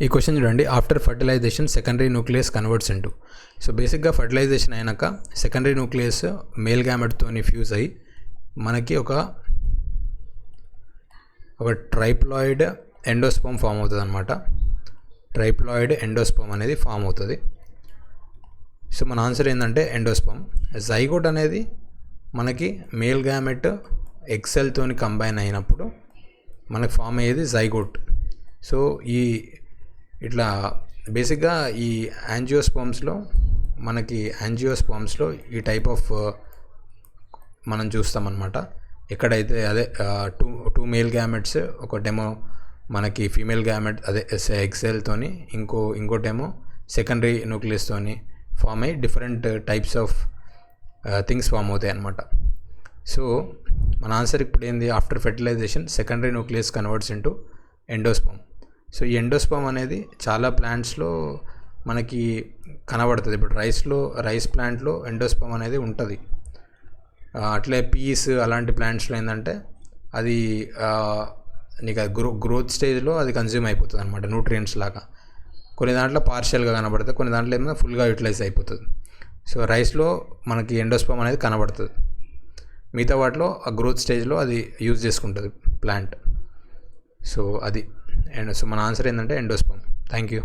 ఈ క్వశ్చన్ చూడండి. After fertilization secondary nucleus converts into. So బేసిక్గా ఫర్టిలైజేషన్ అయినాక సెకండరీ న్యూక్లియస్ మేల్ గ్యామెట్తోని ఫ్యూజ్ అయ్యి మనకి ఒక ట్రైప్లాయిడ్ ఎండోస్పర్మ్ ఫామ్ అవుతుంది అనమాట. ట్రైప్లాయిడ్ ఎండోస్పర్మ్ అనేది ఫామ్ అవుతుంది. సో మన ఆన్సర్ ఏంటంటే ఎండోస్పర్మ్. జైగోట్ అనేది మనకి మేల్ గ్యామెట్ ఎక్సెల్తోని కంబైన్ అయినప్పుడు మనకు ఫామ్ అయ్యేది జైగోట్. సో ఇట్లా బేసిక్గా ఈ యాంజియోస్పర్మ్స్లో ఈ టైప్ ఆఫ్ మనం చూస్తామన్నమాట. ఎక్కడైతే అదే టూ మేల్ గ్యామెట్స్, ఒకటేమో మనకి ఫీమేల్ గ్యామెట్ అదే ఎక్సెల్తోని, ఇంకోటేమో సెకండరీ న్యూక్లియస్తోని ఫామ్ అయ్యి different types of things form అవుతాయి అన్నమాట. సో మన ఆన్సర్ ఇప్పుడు ఏంది? After fertilization secondary nucleus converts into endosperm. So ఈ ఎండోస్పర్మ్ అనేది చాలా ప్లాంట్స్లో మనకి కనబడుతుంది. ఇప్పుడు రైస్ ప్లాంట్లో ఎండోస్పర్మ్ అనేది ఉంటుంది. అట్లే పీస్ అలాంటి ప్లాంట్స్లో ఏంటంటే అది నీకు గ్రోత్ స్టేజ్లో అది కన్జ్యూమ్ అయిపోతుంది అనమాట, న్యూట్రియంట్స్ లాగా. కొన్ని దాంట్లో పార్షియల్గా కనబడుతుంది, కొన్ని దాంట్లో ఏమైనా ఫుల్గా యూటిలైజ్ అయిపోతుంది. సో రైస్లో మనకి ఎండోస్పర్మ్ అనేది కనబడుతుంది. మిగతా వాటిలో ఆ గ్రోత్ స్టేజ్లో అది యూజ్ చేసుకుంటుంది ప్లాంట్. సో అది. అండ్ సో మన ఆన్సర్ ఏంటంటే ఎండోస్పర్మ్. Thank you.